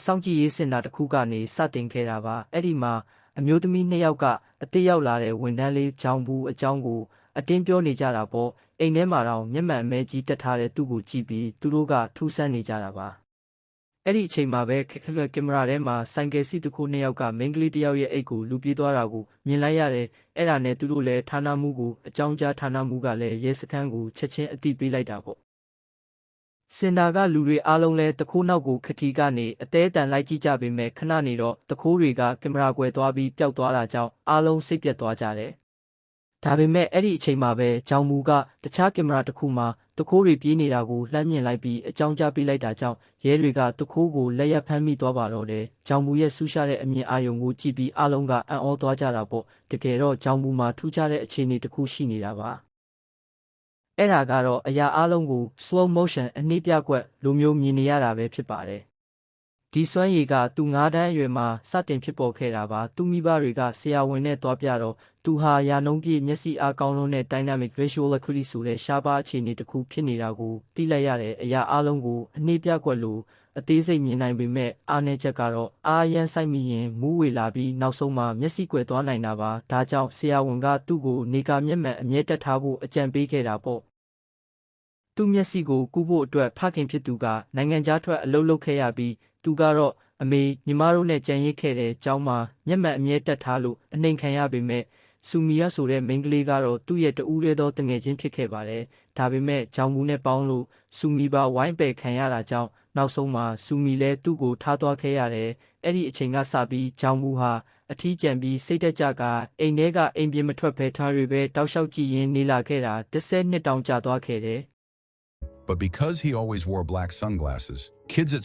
စောင့်ကြည့်ရေးစင်တာတစ်ခုကနေစတင်ခဲ့တာပါအဲ့ဒီမှာအမျိုးသမီး2ယောက်ကအသေးရောက်လာတဲ့ဝန်ထမ်းလေးကြောင်ဘူးအကြောင်းကိုအတင်းပြောနေကြတာပေါ့အိမ်ထဲမှာတော့မျက်မှန်အမဲကြီးတက်ထားတဲ့သူ့ကိုကြည့်ပြီးသူတို့ကထူးဆန်းနေကြတာပါအဲ့ဒီအချိန်မှာပဲကင်မရာထဲမှာဆိုင်ကယ်စီးတစ်ခု2ယောက်ကမိန်းကလေးတစ်ယောက်ရဲ့အိတ်ကိုလူပြေးသွားတာကိုမြင်လိုက်ရတယ်အဲ့ဒါနဲ့သူတို့လည်းဌာနမှုကိုအကြောင်းကြားဌာနမှုကလည်းရဲစခန်းကိုချက်ချင်းအသိပေးလိုက်တာပေါ့စင်တာကလူတွေအားလုံးလဲတခိုးနောက်ကိုခတီကနေအသေးအတန်လိုက်ကြည့်ကြပေမဲ့ခဏနေတော့တခိုးတွေကကင်မရာကွယ်သွားပြီးပျောက်သွားတာကြောင့်အားလုံးစိတ်ပြတ်သွားကြတယ်ဒါပေမဲ့အဲ့ဒီအချိန်မှာပဲဂျောင်မူကတခြားကင်မရာတစ်ခုမှာတခိုးတွေပြေးနေတာကိုလှမ်းမြင်လိုက်ပြီးအကြောင်းကြားပေးလိုက်တာကြောင့်ရဲတွေကတခိုးကိုလက်ရဖမ်းမိသွားပါတော့တယ်ဂျောင်မူရဲ့ဆူရှာတဲ့အမြင်အာရုံကိုကြည့်ပြီးအားလုံးကအံ့ဩသွားကြတာပေါ့တကယ်တော့ဂျောင်မူမှာထူးခြားတဲ့အခြေအနေတစ်ခုရှိနေတာပါအဲ့ဒါကတော့အရာအလုံးကို slow motion အနှိမ့်ပြကွက်လိုမျိုးမြင်နေရတာပဲဖြစ်ပါတယ်ဒီစွမ်းရည်ကသူ9တန်းအရွယ်မှာစတင်ဖြစ်ပေါ်ခဲ့တာပါသူမိဘတွေကဆရာဝန်နဲ့တွားပြတော့သူဟာရာနှုန်းပြည့်မျက်စိအားကောင်းလုံးနဲ့ dynamic visual acuity ဆိုတဲ့ရှားပါးအခြေအနေတစ်ခုဖြစ်နေတာကိုသိလိုက်ရတဲ့အရာအလုံးကိုအနှိမ့်ပြကွက်လိုအသေးစိတ်မြင်နိုင်ပေမဲ့အားနည်းချက်ကတော့အားရန်ဆိုင်မိရင်မူးဝေလာပြီးနောက်ဆုံးမှာမျက်စိကွယ်သွားနိုင်တာပါဒါကြောင့်ဆရာဝန်ကသူ့ကိုနေကာမျက်မှန်အမြဲတက်ထားဖို့အကြံပေးခဲ့တာပေါ့သူ့မျက်စိကိုကူးဖို့အတွက်ဖခင်ဖြစ်သူကနိုင်ငံခြားထွက်အလုပ်လုပ်ခဲ့ရပြီးသူကတော့အမေညီမတို့နဲ့ကြံရစ်ခဲ့တဲ့ကျောင်းမှာမျက်မှန်အမြဲတက်ထားလို့အနှိမ်ခံရပေမဲ့ဆူမီယာဆိုတဲ့မိန်းကလေးကတော့သူ့ရဲ့တူးရဲသောတငယ်ချင်းဖြစ်ခဲ့ပါတယ်ဒါပေမဲ့ဂျောင်မူနဲ့ပေါင်းလို့ဆူမီပါဝိုင်းပယ်ခံရတာကြောင့်နောက်ဆုံးမှာဆူမီလည်းသူ့ကိုထားသွားခဲ့ရတယ်အဲ့ဒီအချိန်ကစပြီးဂျောင်မူဟာအထီးကျန်ပြီးစိတ်တက်ကြကအိမ်ထဲကအိမ်ပြင်မထွက်ဘဲထားတွေပဲတောက်လျှောက်ကြည့်ရင်းနေလာခဲ့တာ10နှစ်တောင်ကြာသွားခဲ့တယ်But because he always wore black sunglasses, kids at